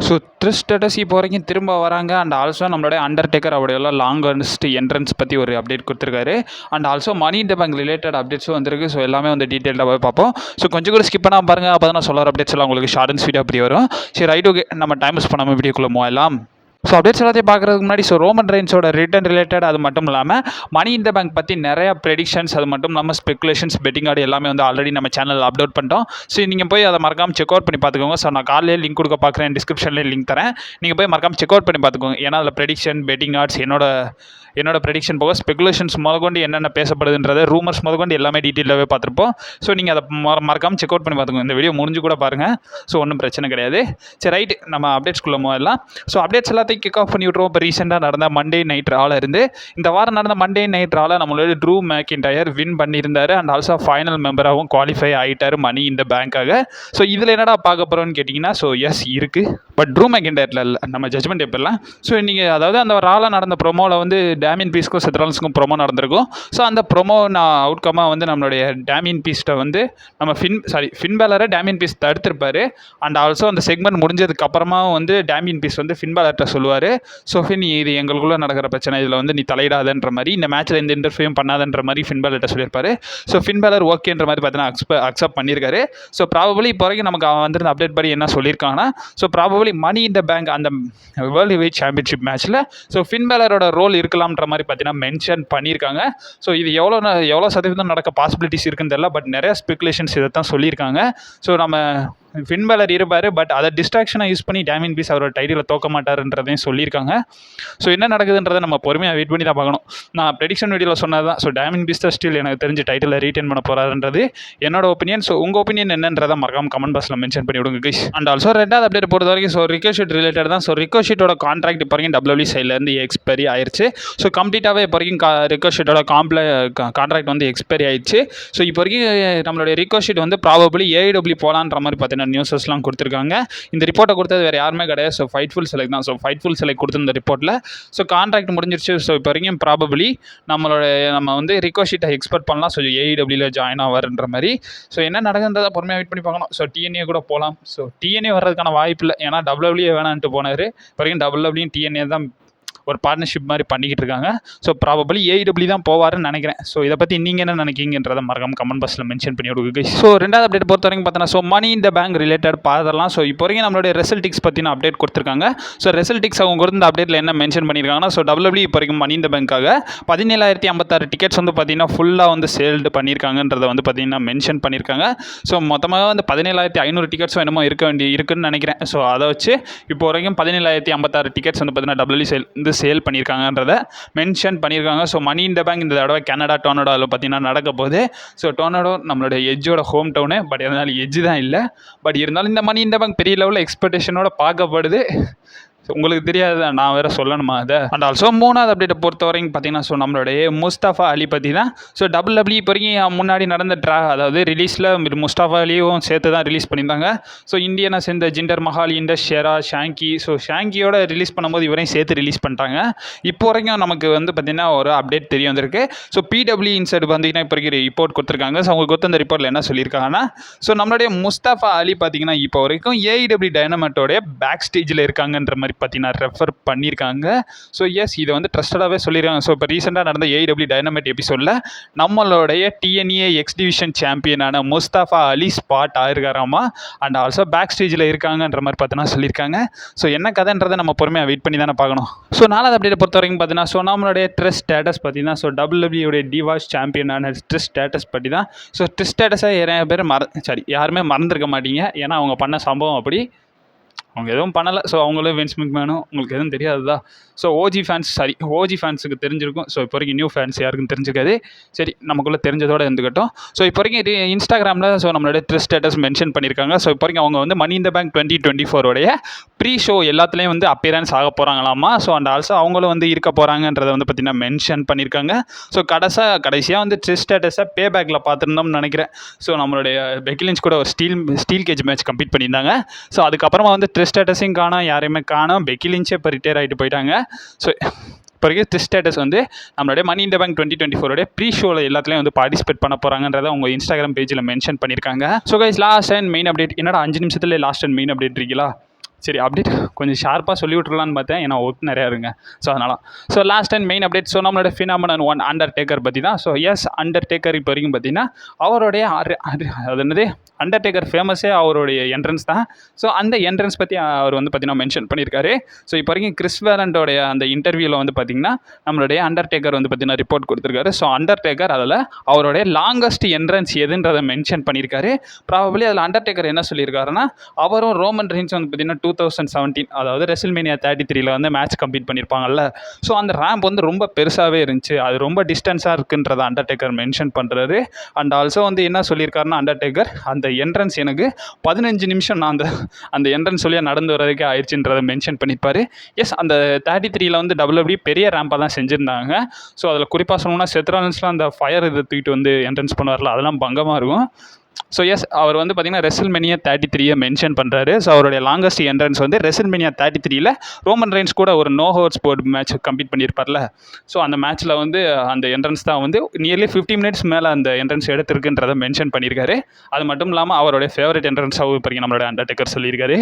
So ட்ரிஸ் status இப்போ வரைக்கும் திரும்ப வராங்க. அண்ட் ஆல்சோ நம்மளுடைய அண்டர்டேக்கர் அவருடைய லாங்கஸ்ட் என்ட்ரன்ஸ் பற்றி ஒரு அப்டேட் கொடுத்துருக்காரு. அண்ட் ஆல்சோ மணி இந்த பேங்க் ரிலேட்டட் அப்டேட்ஸும் வந்திருக்கு. ஸோ எல்லாமே வந்து டீட்டெயிலாக பார்ப்போம். ஸோ கொஞ்சம் கூட ஸ்கிப் பண்ணாமல் பாருங்கள். அப்போ தான் நான் சொல்கிற அப்டேட்ஸ் எல்லாம் உங்களுக்கு ஷார்ட் அண்ட் ஸ்வீட்டாக அப்படி வரும். சரி ரைட், ஓகே, நம்ம டைம் யூஸ் பண்ணாமல் வீடியோக்குள்ளே போகலாம். ஸோ அப்டேட்ஸ் எல்லாத்தையும் பார்க்குறதுக்கு முன்னாடி ரோமன் ரெயின்ஸோட ரிட்டர்ன் ரிலேட்டட், அது மட்டும் இல்லாமல் மணி இந்த பேங்க் பற்றி நிறையா ப்ரெடிக்ஷன்ஸ், அது மட்டும் இல்லாமல் ஸ்பெகுலேஷன்ஸ், பெட்டிங் ஆடு எல்லாமே வந்து ஆல்ரெடி நம்ம சேனலில் அப்லோட் பண்ணிட்டோம். ஸோ நீங்கள் போய் அதை மறக்காமல் செக் அவுட் பண்ணி பார்த்துக்கோங்க. ஸோ நான் காலையில் லிங்க் கொடுக்க பார்க்குறேன், டிஸ்கிரிப்ஷன்லேயே லிங்க் தரேன். நீங்கள் போய் மறக்காமல் செக் அவுட் பண்ணி பார்த்துக்கோங்க. ஏன்னா அதில் ப்ரெடிக்ஷன், பெட்டிங் ஆட்ஸ், என்னோட ப்ரெடிக்ஷன் போக ஸ்பெகுலேஷன்ஸ் முதற்கொண்டு என்னென்ன பேசப்படுதுன்றது, ரூமர்ஸ் முதற்கொண்டு எல்லாமே டீட்டெயிலாகவே பார்த்துருப்போம். ஸோ நீங்கள் அதை மறக்காமல் செக் அவுட் பண்ணி பார்த்துக்கோங்க. இந்த வீடியோ முடிஞ்சு கூட பாருங்கள். ஸோ ஒன்றும் பிரச்சனை கிடையாது. சரி ரைட், நம்ம அப்டேட்ஸ்குள்ளே போகலாம். ஸோ அப்டேட்ஸ் எல்லாத்தையும் கிக் ஆஃப் பண்ணி விட்ருவோம். இப்போ ரீசெண்டாக நடந்த மண்டே நைட் ரால இருந்து இந்த வாரம் நடந்த மண்டே நைட் ரால நம்மளோட ட்ரூ மேக்கின்டயர் வின் பண்ணியிருந்தார். அண்ட் ஆல்சோ ஃபைனல் மெம்பராகவும் குவாலிஃபை ஆகிட்டார் மணி இந்த பேங்க்காக. ஸோ இதில் என்னடா பார்க்க போகிறோன்னு கேட்டிங்கன்னா, ஸோ எஸ் இருக்குது, பட் ட்ரூ மேக்கின்டயரில் இல்லை, நம்ம ஜட்மெண்ட் எப்படிலாம். ஸோ நீங்கள் அதாவது அந்த ரால நடந்த ப்ரோமோவில் வந்து டேமியன் பீஸ்க்கும் செத்ரால்ஸ்க்கும் ப்ரோமோ நடந்திருக்கும். ஸோ அந்த ப்ரோமோ நான் அவுட்கமாக வந்து நம்மளுடைய டேமியன் பீஸ்ட்டை வந்து நம்ம ஃபின் பேலரை டேமியன் பீஸ் தடுத்திருப்பார். அண்ட் ஆல்சோ அந்த செக்மெண்ட் முடிஞ்சதுக்கு அப்புறமா வந்து டேமியன் பீஸ் வந்து ஃபின் பேலர்கிட்ட சொல்லுவார், ஸோ ஃபின் இது எங்களுக்குள்ளே நடக்கிற பிரச்சனை, இதில் வந்து நீ தலையிடாதன்ற மாதிரி, இந்த மேட்ச்சில் எந்த இன்டர்ஃபியூம் பண்ணாதன்ற மாதிரி ஃபின் பேலர்கிட்ட சொல்லியிருப்பார். ஸோ ஃபின் பேலர் ஓகேன்ற மாதிரி பார்த்தீங்கன்னா அக்செப்ட் பண்ணியிருக்காரு. ஸோ ப்ராபபிளி இப்போ வரைக்கும் நமக்கு வந்திருந்த அப்டேட் படி என்ன சொல்லியிருக்காங்கன்னா, ஸோ ப்ராபபிளி மணி இந்த பேங்க் அந்த வேர்ல்டு ஹெவிவெயிட் சாம்பியன்ஷிப் மேட்ச்சில் ஸோ ஃபின் பேலரோட ரோல் இருக்கலாம்ன்ற மாதிரி பார்த்தீங்கன்னா மென்ஷன் பண்ணியிருக்காங்க. ஸோ இது எவ்வளோ சதவீதம் நடக்க பாசிபிலிட்டிஸ் இருக்குன்னு தெரியல, பட் நிறைய ஸ்பெகுலேஷன்ஸ் இதை தான் சொல்லியிருக்காங்க. ஸோ நம்ம ஃபின் பேலர் இருப்பார், பட் அதை டிஸ்ட்ராக்ஷனாக யூஸ் பண்ணி டேமியன் பீஸ் அவரோட டைட்டில் தோக்க மாட்டாருன்றதையும் சொல்லியிருக்காங்க. ஸோ என்ன நடக்குதுன்றதை நம்ம பொறுமையாக வெயிட் பண்ணி தான் பார்க்கணும். நான் ப்ரெடிக்ஷன் வீடியோவில் சொன்னது தான். ஸோ டேமியன் பீஸ் தான் ஸ்டில் எனக்கு தெரிஞ்ச டைட்டில் ரீட்டைன் பண்ண போகிறாருன்றது என்னோட ஒப்பீனியன். ஸோ உங்கள் ஒப்பீனியன் என்னன்றதை மறக்காம கமெண்ட் பாக்ஸில் மென்ஷன் பண்ணி விடுங்க கைஸ். அண்ட் ஆல்சோ ரெண்டாவது அப்டேட் பொறுத்த வரைக்கும் ஸோ ரிகோஷிட் ரிலேட்டட் தான். ஸோ ரிகோஷிட்டோட கான்ட்ராக்ட் இப்போ வரைக்கும் WWE சைட்லேருந்து எக்ஸ்பைரி ஆயிடுச்சு. ஸோ கம்ப்ளீட்டாகவே இப்போ வரைக்கும் ரிகோஷிட்டோட கான்ட்ராக்ட் வந்து எக்ஸ்பைரி ஆயிடுச்சு. ஸோ இப்போ வரைக்கும் நம்மளுடைய ரிகோஷிட் வந்து ப்ராபபிளி AEW போகலான்ற மாதிரி பார்த்தீங்கன்னா நியூஸஸ்லாம் கொடுத்துருக்காங்க. இந்த ரிப்போர்ட்டை கொடுத்தது வேறு யாருமே கிடையாது. ஸோ ஃபைட்ஃபுல் செலக்ட் தான். ஸோ ஃபைட்ஃபுல் செலக்ட் கொடுத்துருந்த ரிப்போர்ட்டில் ஸோ கான்ட்ராக்ட் முடிஞ்சிருச்சு. ஸோ இப்போ வரைக்கும் ப்ராபபிளி நம்ம வந்து ரிகோஷிட்டை எக்ஸ்பெக்ட் பண்ணலாம். ஸோ AEWல ஜாயின் ஆவார்ன்ற மாதிரி. ஸோ என்ன நடக்குன்றதை பொறுமையாக வெயிட் பண்ணி பார்க்கணும். ஸோ TNA கூட போகலாம். ஸோ TNA வர்றதுக்கான வாய்ப்பு இல்லை, ஏன்னா WWE வேணான்ட்டு போனார். இப்போ வரைக்கும் WWE TNA தான் ஒரு பார்ட்னர்ஷிப் மாதிரி பண்ணிக்கிட்டு இருக்காங்க. ஸோ ப்ராபபிளி AEW தான் போவாருன்னு நினைக்கிறேன். ஸோ இதை பற்றி நீங்கள் என்ன நினைக்கிங்கன்றதை மறக்காம கமெண்ட் பாக்ஸில் மென்ஷன் பண்ணி விடுங்க. ஸோ ரெண்டாவது அப்டேட் பொறுத்த வரைக்கும் பார்த்தோன்னா ஸோ மணி இந்த பேங்க் ரிலேட்டட் பார்த்துடலாம். ஸோ இப்போ வரைக்கும் நம்மளுடைய ரெசல்டிக்ஸ் பற்றின அப்டேட் கொடுத்துருக்காங்க. ஸோ ரெசல்டிக்ஸ் அவங்க கொடுத்த அப்டேட்டில் என்ன மென்ஷன் பண்ணியிருக்காங்கன்னா, ஸோ WWE இப்போ வரைக்கும் மணி இந்த பேங்க்காக 17,056 டிக்கெட்ஸ் வந்து பார்த்தீங்கன்னா ஃபுல்லாக வந்து சேல்டு பண்ணியிருக்காங்கன்றதை வந்து பார்த்தீங்கன்னா மென்ஷன் பண்ணியிருக்காங்க. ஸோ மொத்தமாக வந்து 17,500 டிக்கெட்ஸும் என்னமோ இருக்குன்னு நினைக்கிறேன். ஸோ அதை வச்சு இப்போ வரைக்கும் 17,056 டிக்கெட்ஸ் வந்து பார்த்தீங்கன்னா WWE வந்து சேல் பண்ணியிருக்காங்கன்றதை மென்ஷன் பண்ணியிருக்காங்க. ஸோ மணி இந்த பேங்க் இந்த தடவை கனடா டொர்னடோவில் பார்த்தீங்கன்னா நடக்க போகுது. ஸோ டொர்னடோ நம்மளுடைய எஜ்ஜோட ஹோம் டவுனு, பட் இருந்தாலும் எஜ்ஜு தான் இல்லை. பட் இருந்தாலும் இந்த மணி இந்த பேங்க் பெரிய லெவலில் எக்ஸ்பெக்டேஷனோட பார்க்கப்படுது. உங்களுக்கு தெரியாது, நான் வேறு சொல்லணுமா அதை. அண்ட் ஆல்சோ மூணாவது அப்டேட்டை பொறுத்த வரைக்கும் பார்த்தீங்கன்னா ஸோ நம்மளுடைய முஸ்தஃபா அலி பற்றி தான். ஸோ WWE இப்போ வரைக்கும் முன்னாடி நடந்த அதாவது ரிலீஸில் முஸ்தஃபா அலியும் சேர்த்து தான் ரிலீஸ் பண்ணியிருந்தாங்க. ஸோ இந்தியனை சேர்ந்த ஜிண்டர் மஹால், இண்டஸ் ஷெரா, ஷாங்கி, ஸோ ஷாங்கியோட ரிலீஸ் பண்ணும்போது இவரையும் சேர்த்து ரிலீஸ் பண்ணிட்டாங்க. இப்போ வரைக்கும் நமக்கு வந்து பார்த்திங்கன்னா ஒரு அப்டேட் தெரிய வந்திருக்கு. ஸோ PW இன்சைட் பார்த்தீங்கன்னா இப்போ வரைக்கும் ரிப்போர்ட் கொடுத்துருக்காங்க. ஸோ அவங்க கொடுத்த அந்த ரிப்போர்ட்டில் என்ன சொல்லியிருக்காங்கன்னா, ஸோ நம்மளுடைய முஸ்தஃபா அலி பார்த்தீங்கன்னா இப்போ வரைக்கும் AEW டைனமேட்டோடைய பேக் ஸ்டேஜில் இருக்காங்கன்ற மாதிரி பார்த்தீங்கன்னா ரெஃபர் பண்ணியிருக்காங்க. ஸோ எஸ், இதை வந்து ட்ரஸ்டடாகவே சொல்லியிருக்காங்க. ஸோ இப்போ ரீசெண்டாக நடந்த AEW டைனமைட் எபிசோடில் நம்மளுடைய TNA எக்ஸ் டிவிஷன் சாம்பியனான முஸ்தஃபா அலி ஸ்பாட் ஆயிருக்காராமா. அண்ட் ஆல்சோ பேக் ஸ்டேஜில் இருக்காங்கன்ற மாதிரி பார்த்தீங்கன்னா சொல்லியிருக்காங்க. ஸோ என்ன கதைன்றதை நம்ம பொறுமையாக வெயிட் பண்ணி தானே பார்க்கணும். ஸோ நாலாவது அப்டேட் பொறுத்த வரைக்கும் பார்த்தீங்கன்னா ஸோ நம்மளுடைய ட்ரெஸ் ஸ்டேட்டஸ் பார்த்தீங்கன்னா ஸோ WWE டிவாஸ் சாம்பியனான ட்ரெஸ் ஸ்டேட்டஸ் பற்றி தான். ஸோ ட்ரெஸ் ஸ்டேட்டஸை நிறைய பேர் யாருமே மறந்துருக்க மாட்டீங்க, ஏன்னா அவங்க பண்ண சம்பவம் அப்படி. அவங்க எதுவும் பண்ணலை. ஸோ அவங்களும் வின்ஸ் மெக்மேனும் உங்களுக்கு எதுவும் தெரியாதுதா. ஸோ ஓஜி ஃபேன்ஸுக்கு தெரிஞ்சிருக்கும். ஸோ இப்போ வரைக்கும் நியூ ஃபேன்ஸ் யாருக்கும் தெரிஞ்சிருக்காது. சரி, நமக்குள்ளே தெரிஞ்சதோடு இருந்துக்கட்டும். ஸோ இப்போ வரைக்கும் இன்ஸ்டாகிராமில் ஸோ நம்மளுடைய ட்ரெஸ் ஸ்டேட்டஸ் மென்ஷன் பண்ணியிருக்காங்க. ஸோ இப்போ வரைக்கும் அவங்க வந்து மணி இந்த பேங்க் 2024 ப்ரீ ஷோ எல்லாத்துலேயும் வந்து அப்பியரன்ஸ் ஆக போகிறாங்களாமா. ஸோ அண்ட் ஆல்சோ அவங்களும் வந்து இருக்க போகிறாங்கன்றதை வந்து பார்த்திங்கன்னா மென்ஷன் பண்ணியிருக்காங்க. ஸோ கடைசியாக வந்து ட்ரெஸ் ஸ்டேட்டஸை பே பேக்கில் பார்த்துருந்தோம்னு நினைக்கிறேன். ஸோ நம்மளுடைய பெக்கி லிஞ்ச் கூட ஒரு ஸ்டீல் கேஜ் மேட்ச் கம்ப்ளீட் பண்ணியிருந்தாங்க. ஸோ அதுக்கப்புறமா வந்து ட்ரெஸ் ஸ்டேட்டஸையும் காணோம், யாரையுமே காணோம். பெக்கி லிஞ்சே இப்போ ரிட்டையர் ஆகிட்டு போயிட்டாங்க. ஸோ இப்போ வரைக்கும் ட்ரெஸ் ஸ்டேட்டஸ் வந்து நம்மளுடைய மணி இந்த பேங்க் 2024 ப்ரீ ஷோவில் எல்லாத்துலேயும் வந்து பார்ட்டிசிபேட் பண்ண போகிறாங்கன்றதை உங்கள் இன்ஸ்டாகிராம் பேஜில் மென்ஷன் பண்ணியிருக்காங்க. So guys, last and main update. என்னடா 5 நிமிஷத்துல லாஸ்ட் அண்ட் மெயின் அப்டேட் இருக்கீங்களா? சரி அப்டேட் கொஞ்சம் ஷார்ப்பாக சொல்லி விட்றலான்னு பார்த்தேன், ஏன்னா ஒர்க் நிறையா இருங்க. ஸோ அதனால. So last and main update. So நம்மளோட ஃபினாமினன் ஒன் அண்டர்டேக்கர் பற்றி தான். ஸோ எஸ், அண்டர்டேக்கர் இப்போ வரைக்கும் பார்த்தீங்கன்னா அவருடைய அது என்னது, அண்டர்டேக்கர் ஃபேமஸே அவருடைய என்ட்ரன்ஸ் தான். ஸோ அந்த என்ட்ரன்ஸ் பற்றி அவர் வந்து பார்த்தீங்கன்னா மென்ஷன் பண்ணியிருக்காரு. ஸோ இப்போ வரைக்கும் கிறிஸ் வேலண்டோடைய அந்த இன்டர்வியூவில் வந்து பார்த்தீங்கன்னா நம்மளுடைய அண்டர்டேக்கர் வந்து பார்த்தீங்கன்னா ரிப்போர்ட் கொடுத்துருக்காரு. ஸோ அண்டர்டேக்கர் அதில் அவருடைய லாங்கஸ்ட் என்ட்ரன்ஸ் எதுன்றதை மென்ஷன் பண்ணியிருக்காரு. ப்ராபபிளி அதில் அண்டர்டேக்கர் என்ன சொல்லியிருக்காருன்னா, அவரும் ரோமன் ரெயின்ஸ் வந்து பார்த்தீங்கன்னா 2017, அதாவது ரெசில்மேனியா 33ல் வந்து மேட்ச் கம்ப்ளீட் பண்ணியிருப்பாங்கல்ல. ஸோ அந்த ரேம்ப் வந்து ரொம்ப பெருசாகவே இருந்துச்சு, அது ரொம்ப டிஸ்டன்ஸாக இருக்குன்றதை அண்டர்டேக்கர் மென்ஷன் பண்ணுறாரு. அண்ட் ஆல்சோ வந்து என்ன சொல்லியிருக்காருன்னா அண்டர்டேக்கர், அந்த என்ட்ரன்ஸ் எனக்கு 15 நிமிஷம் நான் அந்த என்ட்ரன்ஸ் வழியாக நடந்து வரதுக்கே ஆயிடுச்சுன்றதை மென்ஷன் பண்ணியிருப்பார். எஸ், அந்த 33ல் வந்து WWE பெரிய ரேம்பாக தான் செஞ்சுருந்தாங்க. ஸோ அதில் குறிப்பாக சொல்லணும்னா செத்ராலன்ஸ்லாம் அந்த ஃபயர் இதை தூக்கிட்டு வந்து என்ட்ரன்ஸ் பண்ணுவார்ல, அதெல்லாம் பங்கமாக இருக்கும். ஸோ எஸ், அவர் வந்து பார்த்திங்கன்னா ரெசில்மேனியா 33 மென்ஷன் பண்ணுறாரு. ஸோ அவருடைய லாங்கஸ்ட் என்ட்ரன்ஸ் வந்து ரெசில்மேனியா 33ல் ரோமன் ரெயின்ஸ் கூட ஒரு no holds barred match complete பண்ணியிருப்பார்ல. ஸோ அந்த மேட்ச்சில் வந்து அந்த என்ட்ரன்ஸ் தான் வந்து நியர்லி 50 மினிட்ஸ் மேலே அந்த என்ட்ரன்ஸ் எடுத்திருக்குன்றதை மென்ஷன் பண்ணியிருக்காரு. அது மட்டும் இல்லாமல் அவருடைய ஃபேவரட் என்ட்ரன்ஸாகவும் இப்போ நம்மளுடைய அண்டர்டேக்கர் சொல்லியிருக்காரு.